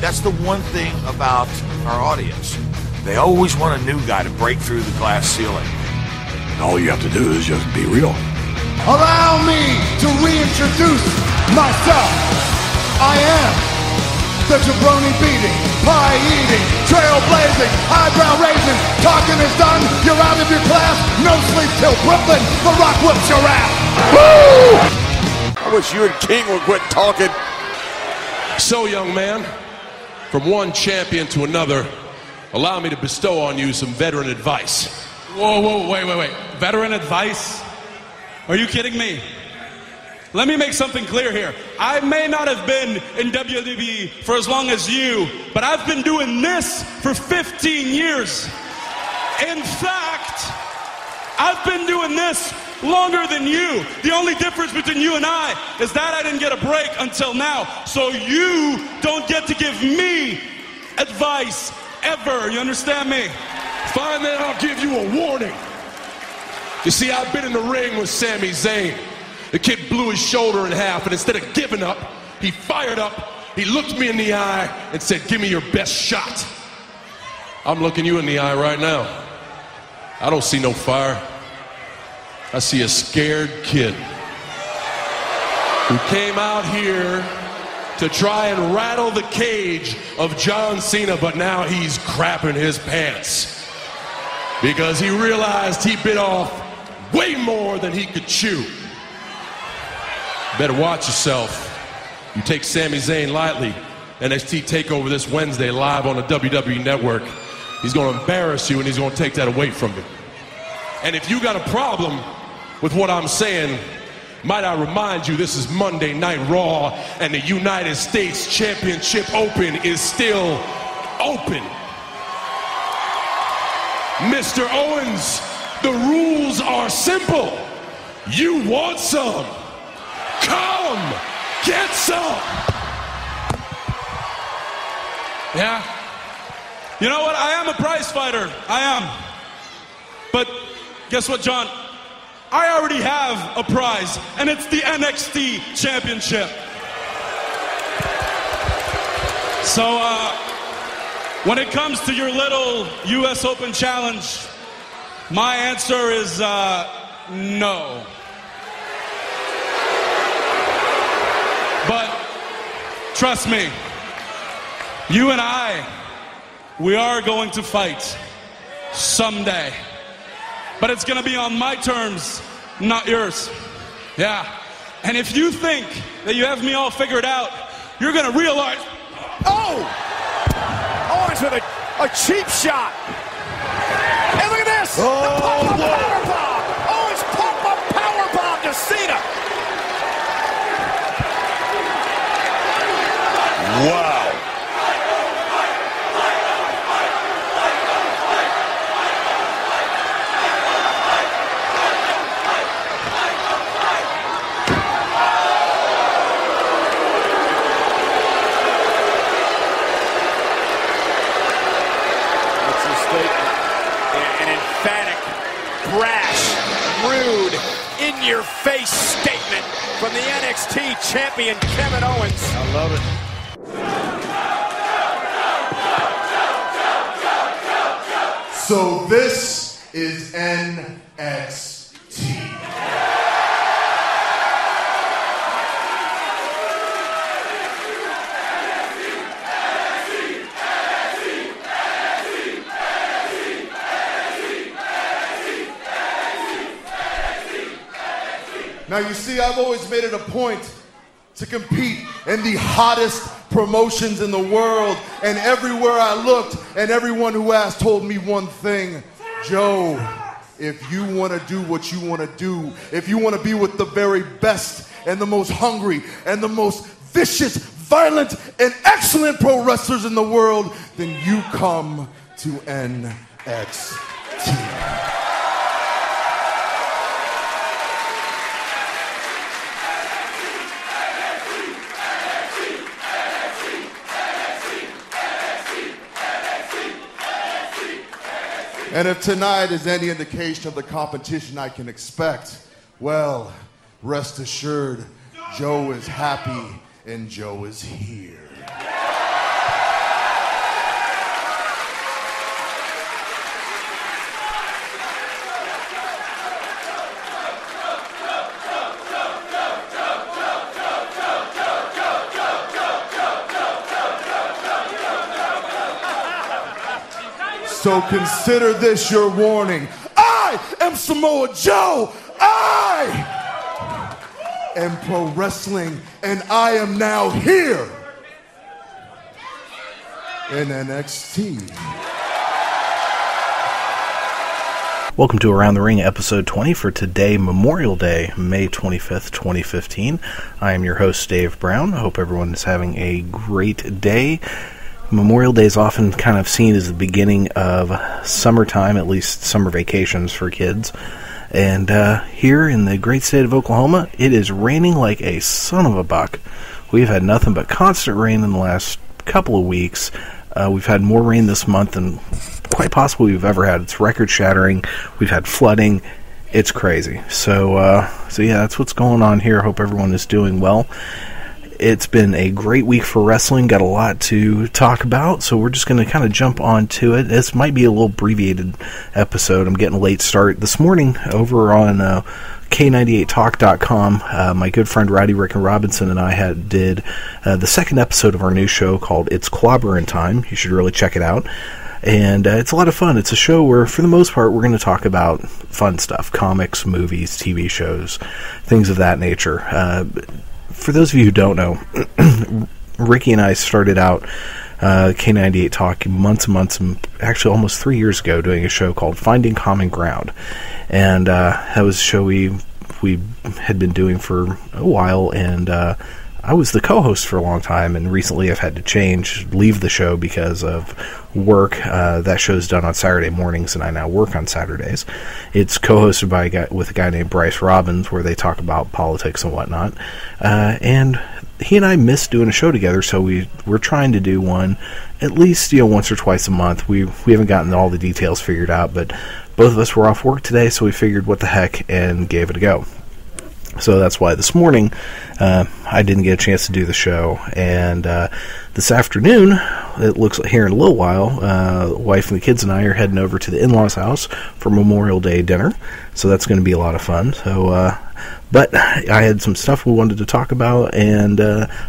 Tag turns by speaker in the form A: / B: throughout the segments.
A: That's the one thing about our audience. They always want a new guy to break through the glass ceiling.
B: And all you have to do is just be real.
C: Allow me to reintroduce myself. I am the jabroni-beating, pie-eating, trailblazing, eyebrow-raising, talking is done, you're out of your class, no sleep till Brooklyn, The Rock whips your ass. Woo!
B: I wish you and King would quit talking.
D: So, young man, from one champion to another, allow me to bestow on you some veteran advice.
E: Whoa, wait. Veteran advice? Are you kidding me? Let me make something clear here. I may not have been in WWE for as long as you, but I've been doing this for 15 years. In fact, I've been doing this longer than you. The only difference between you and I is that I didn't get a break until now. So you don't get to give me advice ever. You understand me?
D: Fine, then I'll give you a warning. You see, I've been in the ring with Sami Zayn. The kid blew his shoulder in half, and instead of giving up, he fired up, he looked me in the eye and said, "Give me your best shot." I'm looking you in the eye right now. I don't see no fire. I see a scared kid who came out here to try and rattle the cage of John Cena, but now he's crapping his pants because he realized he bit off way more than he could chew. Better watch yourself. You take Sami Zayn lightly. NXT TakeOver this Wednesday live on the WWE Network. He's going to embarrass you and he's going to take that away from you. And if you got a problem with what I'm saying, might I remind you this is Monday Night Raw and the United States Championship Open is still open. Mr. Owens, the rules are simple. You want some? Come get some.
E: Yeah. You know what? I am a prize fighter. I am. But guess what, John? I already have a prize, and it's the NXT Championship. So, when it comes to your little US Open challenge, my answer is no. But trust me, you and I, we are going to fight someday. But it's going to be on my terms, not yours. Yeah. And if you think that you have me all figured out, you're going to realize...
B: Oh! Owens with a cheap shot. And look at this!
C: Oh,
B: the pop-up powerbomb! Owens pop-up powerbomb to Cena! Wow. That's a statement. An emphatic, brash, rude, in-your-face statement from the NXT champion Kevin Owens. I love it.
C: So this is NXT. Now you see, I've always made it a point to compete in the hottest promotions in the world, and everywhere I looked and everyone who asked told me one thing: Joe, if you want to do what you want to do, if you want to be with the very best and the most hungry and the most vicious, violent, and excellent pro wrestlers in the world, then you come to NXT. And if tonight is any indication of the competition I can expect, well, rest assured, Joe is happy and Joe is here. So consider this your warning. I am Samoa Joe. I am pro wrestling, and I am now here in NXT.
F: Welcome to Around the Ring, episode 20 for today, Memorial Day, May 25th, 2015. I am your host, Dave Brown. I hope everyone is having a great day. Memorial Day is often kind of seen as the beginning of summertime, at least summer vacations for kids. And here in the great state of Oklahoma, it is raining like a son of a buck. We've had nothing but constant rain in the last couple of weeks. We've had more rain this month than quite possibly we've ever had. It's record-shattering. We've had flooding. It's crazy. So yeah, that's what's going on here. I hope everyone is doing well. It's been a great week for wrestling. Got a lot to talk about, so we're just going to kind of jump on to it. This might be a little abbreviated episode. I'm getting a late start this morning over on K98talk.com. My good friend Rowdy Rick and Robinson and I did the second episode of our new show called It's Clobberin' Time. You should really check it out. And it's a lot of fun. It's a show where, for the most part, we're going to talk about fun stuff. Comics, movies, TV shows, things of that nature. For those of you who don't know, Ricky and I started out K98 Talk months and months, actually almost 3 years ago, doing a show called Finding Common Ground. And that was a show we had been doing for a while, and I was the co-host for a long time, and recently I've had to leave the show because of work. That show's done on Saturday mornings, and I now work on Saturdays. It's co-hosted with a guy named Bryce Robbins, where they talk about politics and whatnot. And he and I miss doing a show together, so we're trying to do one at least once or twice a month. We haven't gotten all the details figured out, but both of us were off work today, so we figured what the heck and gave it a go. So that's why this morning I didn't get a chance to do the show. And this afternoon, it looks like here in a little while, the wife and the kids and I are heading over to the in-laws' house for Memorial Day dinner. So that's going to be a lot of fun. So, but I had some stuff we wanted to talk about, and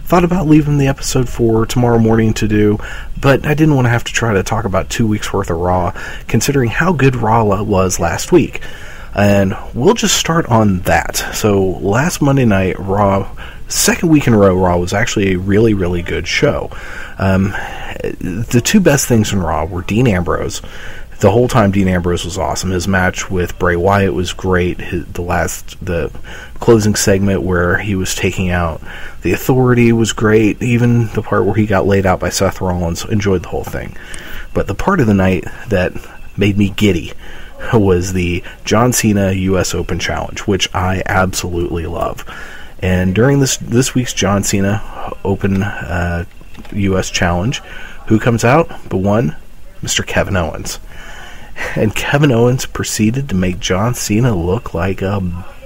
F: thought about leaving the episode for tomorrow morning to do. But I didn't want to have to try to talk about 2 weeks worth of Raw, considering how good Raw was last week. And we'll just start on that. So last Monday night, Raw, second week in a row, Raw was actually a really, really good show. The two best things in Raw were Dean Ambrose. The whole time Dean Ambrose was awesome. His match with Bray Wyatt was great. The closing segment where he was taking out the Authority was great. Even the part where he got laid out by Seth Rollins, enjoyed the whole thing. But the part of the night that made me giddy was the John Cena U.S. Open Challenge, which I absolutely love. And during this week's John Cena Open U.S. Challenge, who comes out but one? Mr. Kevin Owens. And Kevin Owens proceeded to make John Cena look like a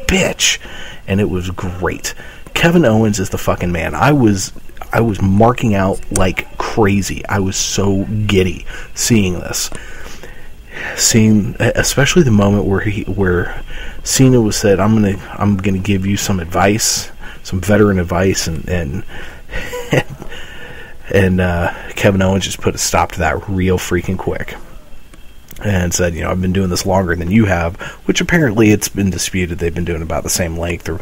F: bitch, and it was great. Kevin Owens is the fucking man. I was marking out like crazy. I was so giddy seeing this. Seeing, especially the moment where Cena was said, I'm gonna give you some advice, some veteran advice, and Kevin Owens just put a stop to that real freaking quick, and said, I've been doing this longer than you have, which apparently it's been disputed. They've been doing about the same length, or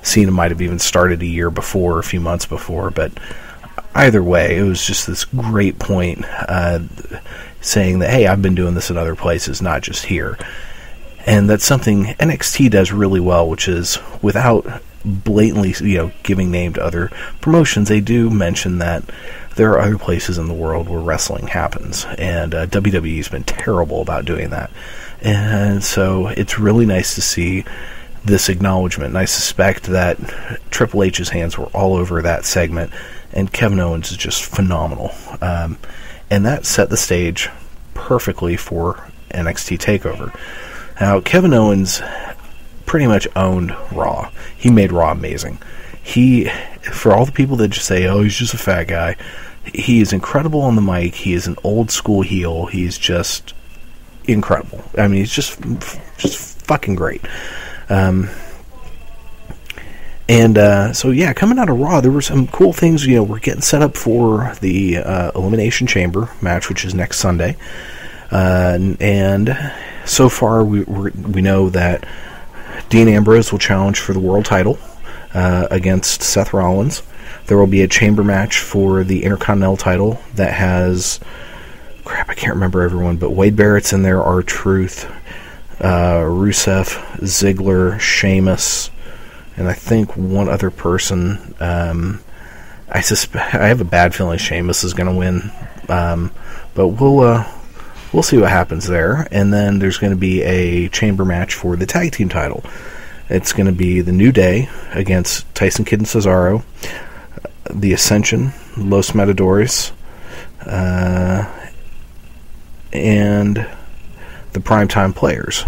F: Cena might have even started a year before, a few months before, but either way, it was just this great point, saying that, hey, I've been doing this in other places, not just here. And that's something NXT does really well, which is, without blatantly, giving name to other promotions, they do mention that there are other places in the world where wrestling happens, and WWE's been terrible about doing that. And so it's really nice to see this acknowledgement, and I suspect that Triple H's hands were all over that segment, and Kevin Owens is just phenomenal. And that set the stage perfectly for NXT TakeOver. Now, Kevin Owens pretty much owned Raw. He made Raw amazing. For all the people that just say, oh, he's just a fat guy, he is incredible on the mic. He is an old school heel. He's just incredible. I mean, he's just fucking great. So yeah, coming out of Raw, there were some cool things. We're getting set up for the Elimination Chamber match, which is next Sunday. And so far, we know that Dean Ambrose will challenge for the world title against Seth Rollins. There will be a chamber match for the Intercontinental title that has... Crap, I can't remember everyone, but Wade Barrett's in there, R-Truth, Rusev, Ziggler, Sheamus, and I think one other person. I have a bad feeling Sheamus is going to win, but we'll see what happens there. And then there's going to be a chamber match for the tag team title. It's going to be the New Day against Tyson Kidd and Cesaro, the Ascension, Los Matadores, and the Primetime Players.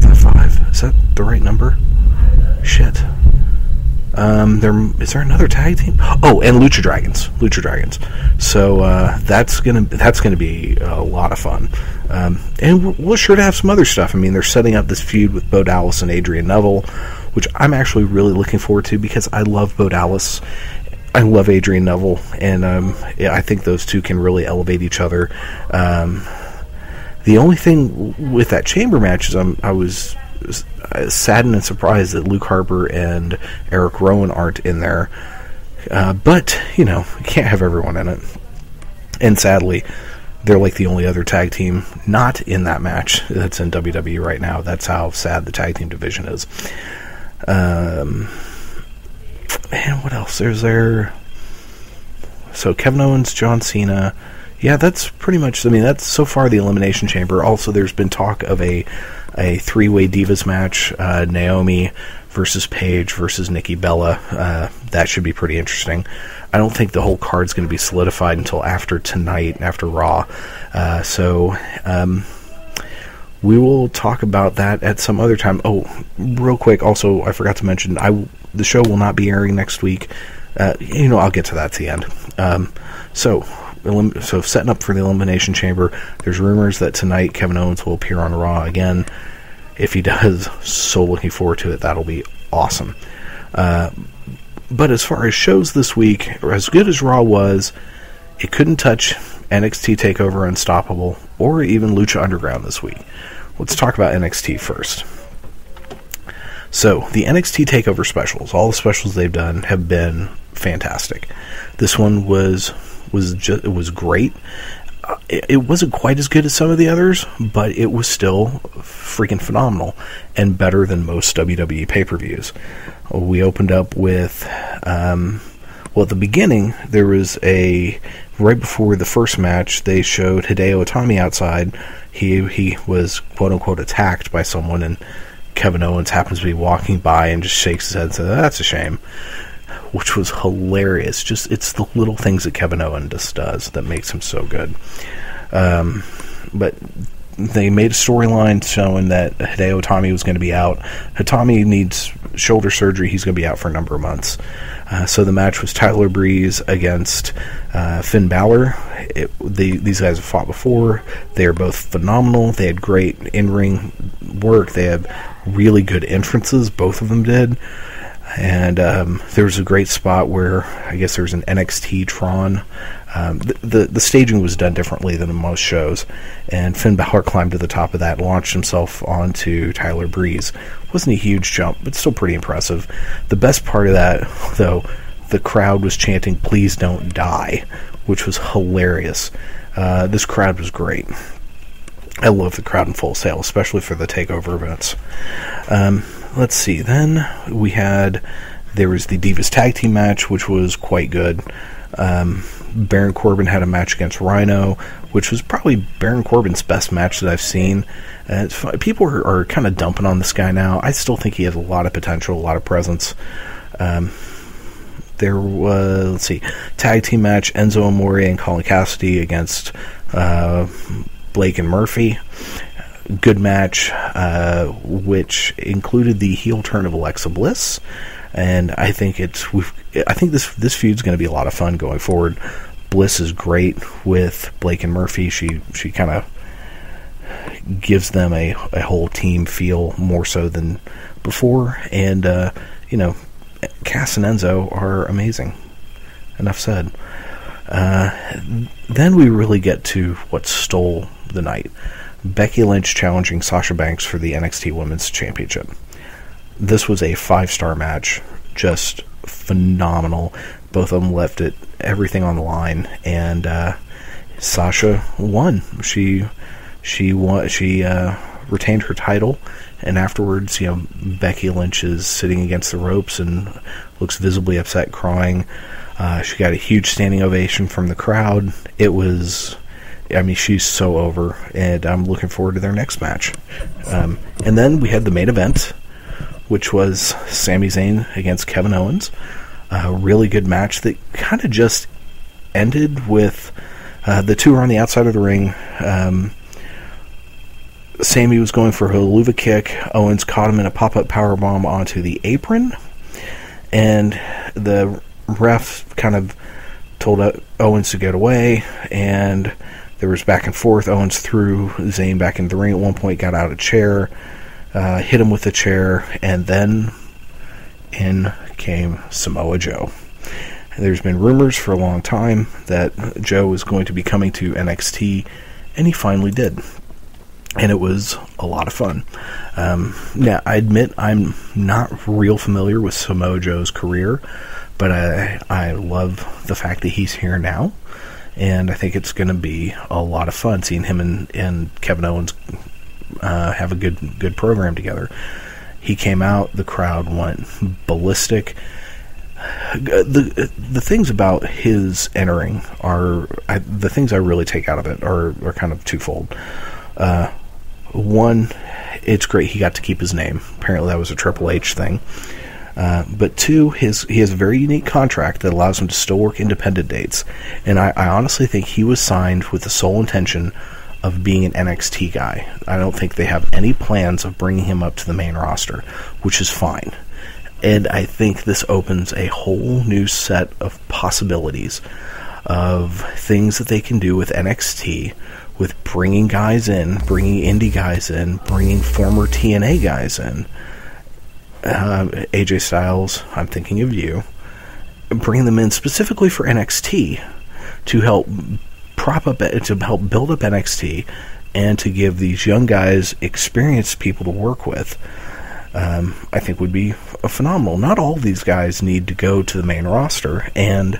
F: 5. Is that the right number? Shit. Is there another tag team? Oh, and Lucha Dragons. So that's gonna be a lot of fun. And we're sure to have some other stuff. I mean, they're setting up this feud with Bo Dallas and Adrian Neville, which I'm actually really looking forward to because I love Bo Dallas. I love Adrian Neville, and I think those two can really elevate each other. The only thing with that chamber match is I was saddened and surprised that Luke Harper and Eric Rowan aren't in there. But, you can't have everyone in it. And sadly, they're like the only other tag team not in that match that's in WWE right now. That's how sad the tag team division is. And what else? There's there... So Kevin Owens, John Cena... Yeah, that's pretty much... I mean, that's so far the Elimination Chamber. Also, there's been talk of a three-way Divas match. Naomi versus Paige versus Nikki Bella. That should be pretty interesting. I don't think the whole card's going to be solidified until after tonight, after Raw. So we will talk about that at some other time. Oh, real quick, also, I forgot to mention, the show will not be airing next week. I'll get to that at the end. So setting up for the Elimination Chamber, there's rumors that tonight Kevin Owens will appear on Raw again. If he does, so looking forward to it. That'll be awesome. But as far as shows this week, as good as Raw was, it couldn't touch NXT TakeOver Unstoppable or even Lucha Underground this week. Let's talk about NXT first. So, the NXT TakeOver specials, all the specials they've done have been fantastic. This one was great. It wasn't quite as good as some of the others, but it was still freaking phenomenal and better than most WWE pay-per-views. We opened up with, at the beginning, there was right before the first match, they showed Hideo Itami outside. He was, quote-unquote, attacked by someone, and Kevin Owens happens to be walking by and just shakes his head and says, "That's a shame," which was hilarious. Just, it's the little things that Kevin Owens just does that makes him so good. But they made a storyline showing that Hideo Itami was going to be out. Itami needs shoulder surgery. He's going to be out for a number of months. So the match was Tyler Breeze against Finn Balor. These guys have fought before. They are both phenomenal. They had great in-ring work. They had really good entrances. Both of them did. And there was a great spot where I guess there was an NXT Tron. The staging was done differently than in most shows, and Finn Balor climbed to the top of that and launched himself onto Tyler Breeze. Wasn't a huge jump, but still pretty impressive. The best part of that, though, the crowd was chanting, "Please don't die," which was hilarious. This crowd was great. I love the crowd in Full Sail, especially for the TakeOver events. Let's see, then there was the Divas Tag Team match, which was quite good. Baron Corbin had a match against Rhino, which was probably Baron Corbin's best match that I've seen. People are kind of dumping on this guy now. I still think he has a lot of potential, a lot of presence. There was, tag team match, Enzo Amore and Colin Cassidy against Blake and Murphy. Good match, which included the heel turn of Alexa Bliss, and I think this feud's going to be a lot of fun going forward. Bliss is great with Blake and Murphy. She kind of gives them a whole team feel more so than before, and Cass and Enzo are amazing. Enough said. Then we really get to what stole the night. Becky Lynch challenging Sasha Banks for the NXT Women's Championship. This was a 5-star match, just phenomenal. Both of them left everything on the line, and Sasha won. She won. She retained her title, and afterwards, Becky Lynch is sitting against the ropes and looks visibly upset, crying. She got a huge standing ovation from the crowd. It was, she's so over, and I'm looking forward to their next match. And then we had the main event, which was Sami Zayn against Kevin Owens. A really good match that kind of just ended with the two were on the outside of the ring. Sami was going for a Helluva Kick. Owens caught him in a pop-up powerbomb onto the apron, and the ref kind of told Owens to get away, and there was back and forth. Owens threw Zayn back into the ring at one point, got out of a chair, hit him with the chair, and then in came Samoa Joe. There's been rumors for a long time that Joe was going to be coming to NXT, and he finally did. And it was a lot of fun. Now, I admit I'm not real familiar with Samoa Joe's career, but I love the fact that he's here now, and I think it's going to be a lot of fun seeing him and Kevin Owens have a good program together. He came out, the crowd went ballistic. The things about his entering the things I really take out of it are kind of twofold. One, it's great he got to keep his name. Apparently that was a Triple H thing. But two, he has a very unique contract that allows him to still work independent dates. And I honestly think he was signed with the sole intention of being an NXT guy. I don't think they have any plans of bringing him up to the main roster, which is fine. And I think this opens a whole new set of possibilities of things that they can do with NXT, with bringing guys in, bringing indie guys in, bringing former TNA guys in. AJ Styles, I'm thinking of you. Bringing them in specifically for NXT to help help build up NXT and to give these young guys experienced people to work with. I think would be phenomenal. Not all of these guys need to go to the main roster, and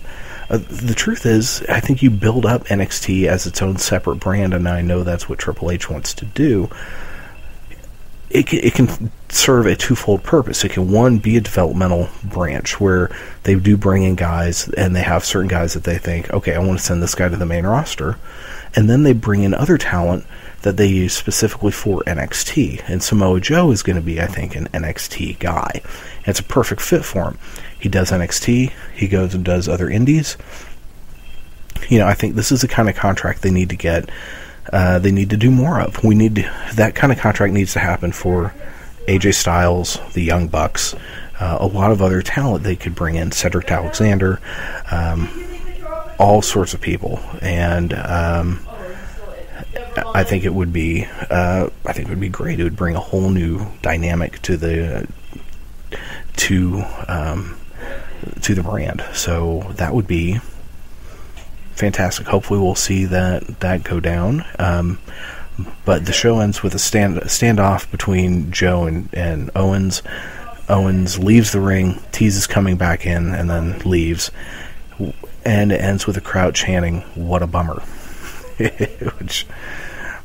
F: the truth is, I think you build up NXT as its own separate brand, and I know that's what Triple H wants to do. It can serve a twofold purpose. It can, one, be a developmental branch where they do bring in guys, and they have certain guys that they think, okay, I want to send this guy to the main roster, and then they bring in other talent that they use specifically for NXT. And Samoa Joe is going to be, I think, an NXT guy. And it's a perfect fit for him. He does NXT, he goes and does other indies. I think this is the kind of contract they need to get. They need to do more of. That kind of contract needs to happen for AJ Styles, the Young Bucks, a lot of other talent they could bring in, Cedric Alexander, all sorts of people, and I think it would be great. It would bring a whole new dynamic to the brand. So that would be fantastic. Hopefully we'll see that go down. But the show ends with a standoff between Joe and Owens. Owens leaves the ring, teases coming back in, and then leaves. And it ends with the crowd chanting, "What a bummer." Which,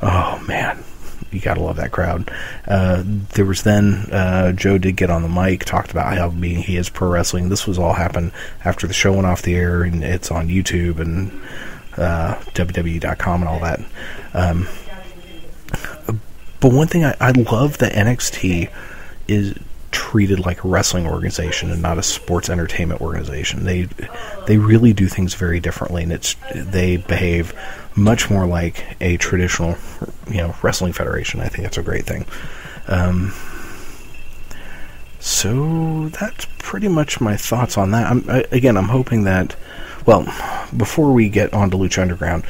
F: oh man, you gotta love that crowd. There was then, Joe did get on the mic, talked about how he is pro wrestling. This was all happened after the show went off the air, and it's on YouTube and WWE.com and all that. But one thing I love that NXT is treated like a wrestling organization and not a sports entertainment organization. They really do things very differently, and they behave much more like a traditional, wrestling federation. I think that's a great thing. So that's pretty much my thoughts on that. I'm hoping that, before we get on to Lucha Underground,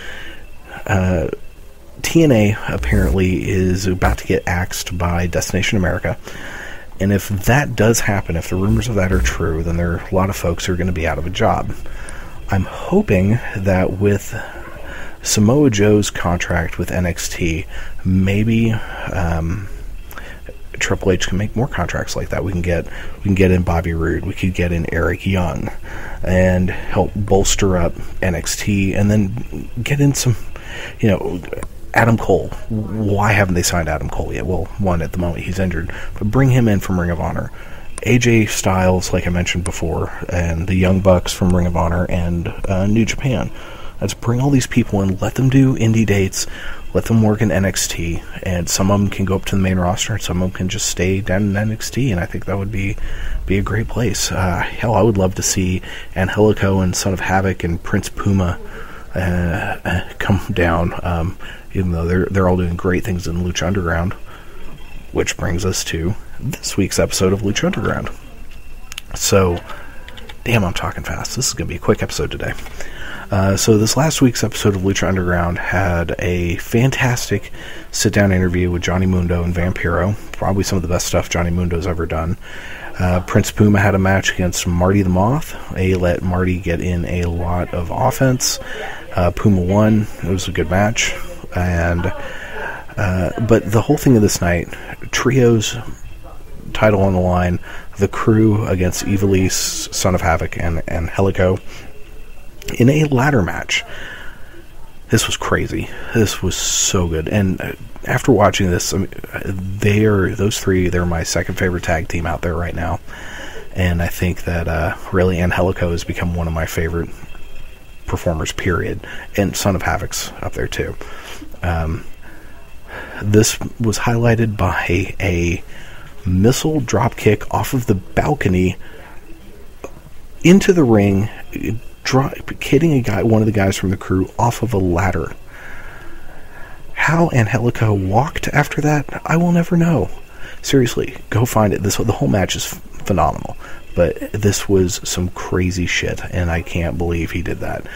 F: TNA apparently is about to get axed by Destination America. And if that does happen, if the rumors of that are true, then there are a lot of folks who are going to be out of a job. I'm hoping that with Samoa Joe's contract with NXT, maybe Triple H can make more contracts like that. We can get in Bobby Roode, we could get in Eric Young, and help bolster up NXT, and then get in some, Adam Cole. Why haven't they signed Adam Cole yet? Well, one, at the moment he's injured, but bring him in from Ring of Honor. AJ Styles, like I mentioned before, and the Young Bucks from Ring of Honor and New Japan. Let's bring all these people in, let them do indie dates, let them work in NXT, and some of them can go up to the main roster, and some of them can just stay down in NXT, and I think that would be a great place. Hell, I would love to see Angelico and Son of Havoc and Prince Puma come down, even though they're all doing great things in Lucha Underground, which brings us to this week's episode of Lucha Underground. So, damn, I'm talking fast. This is going to be a quick episode today. So this last week's episode of Lucha Underground had a fantastic sit-down interview with Johnny Mundo and Vampiro. Probably some of the best stuff Johnny Mundo's ever done. Prince Puma had a match against Marty the Moth. They let Marty get in a lot of offense. Puma won. It was a good match. And but the whole thing of this night, trios, title on the line, the Crew against Ivelisse, Son of Havoc, and Angelico, in a ladder match. This was crazy. This was so good. And after watching this, I mean, those three, they're my second favorite tag team out there right now. And I think that really Angelico has become one of my favorite performers, period. And Son of Havoc's up there too. This was highlighted by a missile drop kick off of the balcony into the ring, hitting one of the guys from the Crew off of a ladder. How Angelico walked after that, I will never know. Seriously, go find it. The whole match is phenomenal, but this was some crazy shit, and I can't believe he did that.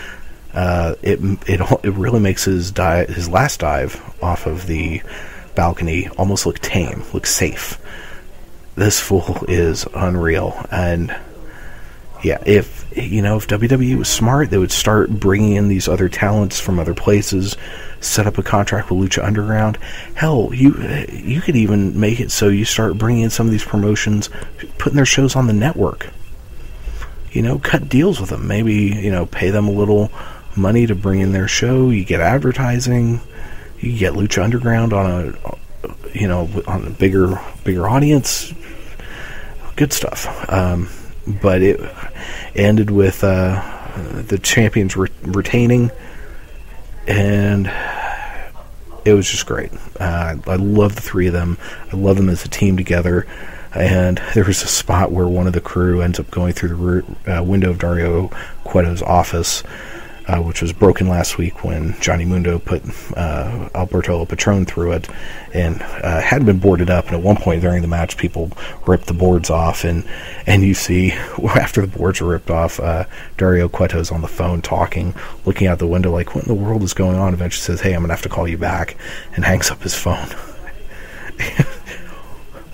F: It really makes his last dive off of the balcony almost look tame, look safe. This fool is unreal, and yeah, if WWE was smart, they would start bringing in these other talents from other places, set up a contract with Lucha Underground. Hell, you could even make it so you start bringing in some of these promotions, putting their shows on the network. Cut deals with them. Maybe, pay them a little money to bring in their show. You get advertising. You get Lucha Underground on a bigger audience. Good stuff. But it ended with the champions retaining, and it was just great. I love the three of them. I love them as a team together. And there was a spot where one of the Crew ends up going through the window of Dario Cueto's office, which was broken last week when Johnny Mundo put Alberto Patron through it, and had been boarded up. And at one point during the match, people ripped the boards off, and you see after the boards are ripped off, Dario Cueto's on the phone talking, looking out the window like, what in the world is going on? Eventually says, hey, I'm going to have to call you back, and hangs up his phone.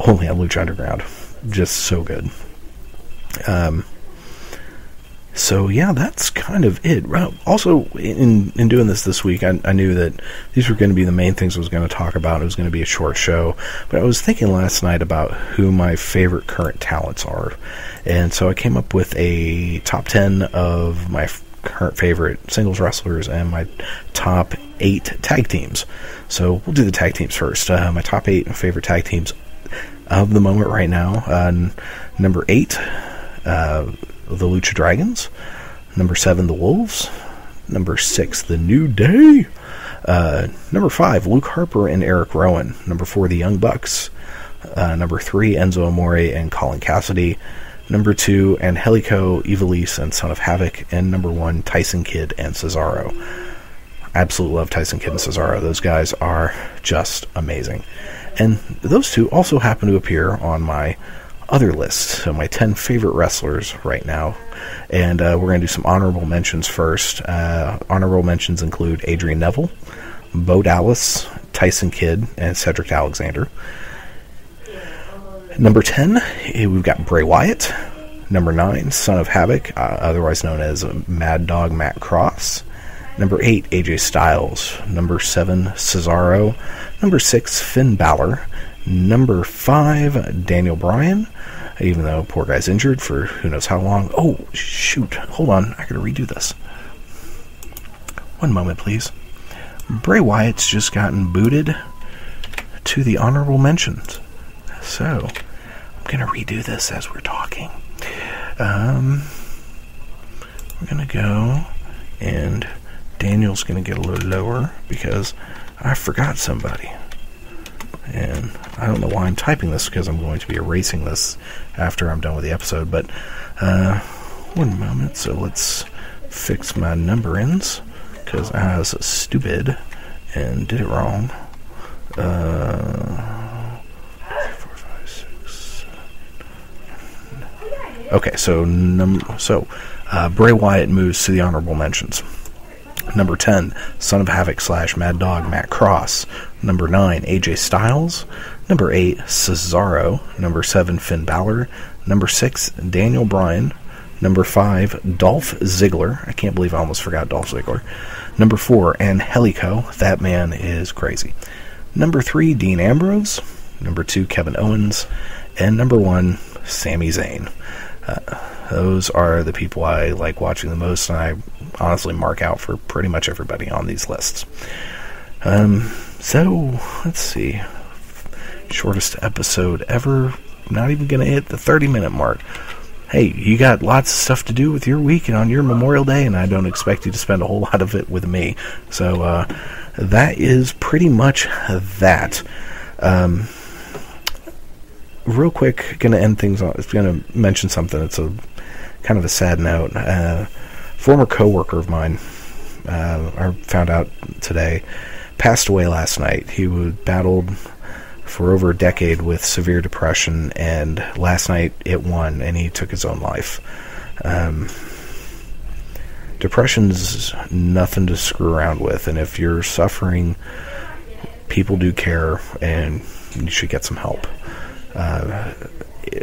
F: Only on Lucha Underground. Just so good. So yeah, that's kind of it. Also, in doing this week, I knew that these were going to be the main things I was going to talk about. It was going to be a short show, but I was thinking last night about who my favorite current talents are, and so I came up with a top 10 of my current favorite singles wrestlers and my top 8 tag teams. So we'll do the tag teams first. My top 8 favorite tag teams of the moment right now. Number 8, the Lucha Dragons. Number 7, the Wolves. Number 6, the New Day. Number 5, Luke Harper and Eric Rowan. Number 4, the Young Bucks. Number 3, Enzo Amore and Colin Cassidy. Number 2, Angelico, Ivelisse, and Son of Havoc. And number 1, Tyson Kidd and Cesaro. Absolutely love Tyson Kidd and Cesaro. Those guys are just amazing. And those two also happen to appear on my other list, so my 10 favorite wrestlers right now. And we're going to do some honorable mentions first. Honorable mentions include Adrian Neville, Bo Dallas, Tyson Kidd, and Cedric Alexander. Number 10, we've got Bray Wyatt. Number 9, Son of Havoc, otherwise known as Mad Dog Matt Cross. Number 8, AJ Styles. Number 7, Cesaro. Number 6, Finn Balor. Number 5, Daniel Bryan, even though poor guy's injured for who knows how long. Oh, shoot. Hold on. I gotta redo this. One moment, please. Bray Wyatt's just gotten booted to the honorable mentions. So, I'm gonna redo this as we're talking. We're gonna go, and Daniel's gonna get a little lower because I forgot somebody. And I don't know why I'm typing this, because I'm going to be erasing this after I'm done with the episode, but one moment. So let's fix my numberings, because I was stupid and did it wrong. 4, 5, 6, 7. Okay, so Bray Wyatt moves to the honorable mentions. Number 10, Son of Havoc / Mad Dog Matt Cross. Number 9, AJ Styles. Number 8, Cesaro. Number 7, Finn Balor. Number 6, Daniel Bryan. Number 5, Dolph Ziggler. I can't believe I almost forgot Dolph Ziggler. Number 4, Angelico. That man is crazy. Number 3, Dean Ambrose. Number 2, Kevin Owens. And number 1, Sami Zayn. Those are the people I like watching the most, and I honestly mark out for pretty much everybody on these lists. So, let's see. Shortest episode ever. I'm not even going to hit the 30-minute mark. Hey, you got lots of stuff to do with your week and on your Memorial Day, and I don't expect you to spend a whole lot of it with me. So, that is pretty much that. Real quick, going to end things on, going to mention something. It's a kind of a sad note. Former coworker of mine, I found out today, passed away last night. He battled for over a decade with severe depression, and last night it won, and he took his own life. Depression's nothing to screw around with, and if you're suffering, people do care, and you should get some help.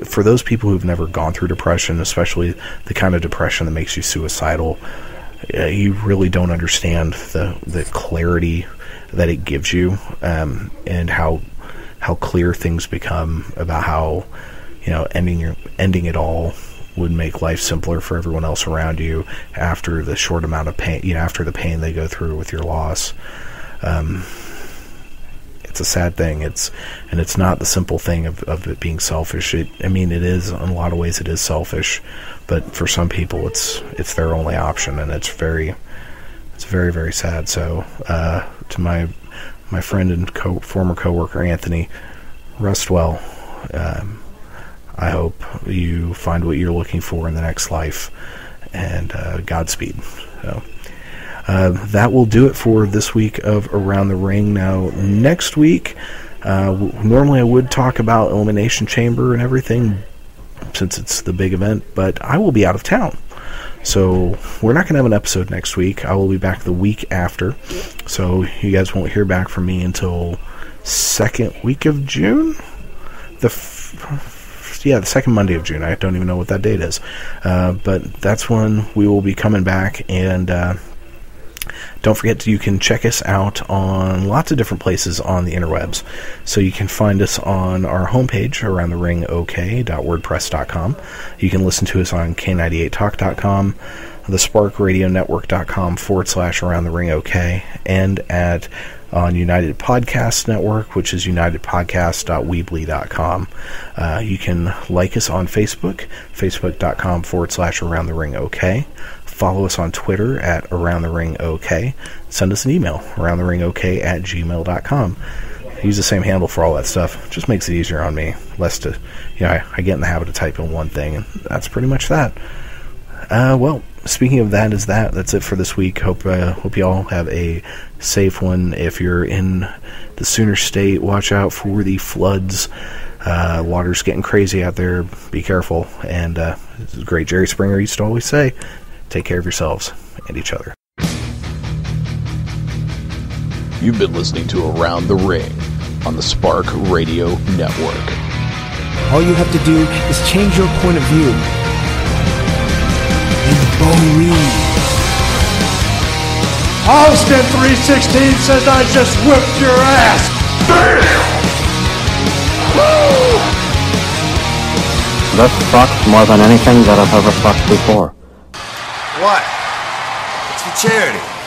F: For those people who've never gone through depression, especially the kind of depression that makes you suicidal, you really don't understand the clarity that it gives you, and how clear things become about how, ending it all would make life simpler for everyone else around you after the short amount of pain, after the pain they go through with your loss. It's a sad thing. It's not the simple thing of it being selfish. It is, in a lot of ways, it is selfish, but for some people, it's their only option, and it's very, very sad. So, to my friend and former coworker Anthony, rest well. I hope you find what you're looking for in the next life, and Godspeed. So. That will do it for this week of Around the Ring. Now, next week, normally I would talk about Elimination Chamber and everything, since it's the big event, but I will be out of town. So, we're not going to have an episode next week. I will be back the week after. So, you guys won't hear back from me until second week of June? The second Monday of June. I don't even know what that date is. But that's when we will be coming back, and don't forget, you can check us out on lots of different places on the interwebs. So you can find us on our homepage, aroundtheringok.wordpress.com. You can listen to us on K98talk.com, thesparkradionetwork.com /aroundtheringok, and on United Podcast Network, which is unitedpodcast.weebly.com. You can like us on Facebook, facebook.com /aroundtheringok. Follow us on Twitter at AroundTheRingOK. Send us an email, AroundTheRingOK@gmail.com. Use the same handle for all that stuff. It just makes it easier on me. Less to, I get in the habit of typing one thing, and that's pretty much that. Well, speaking of that, that's it for this week. Hope you all have a safe one. If you're in the Sooner State, watch out for the floods. Water's getting crazy out there. Be careful. And this is great. Jerry Springer used to always say, take care of yourselves and each other.
G: You've been listening to Around the Ring on the Spark Radio Network.
H: All you have to do is change your point of view. and Bo Reed.
I: Austin 316 says I just whipped your ass. Damn! Woo!
J: That sucks more than anything that I've ever sucked before.
A: What? It's for charity.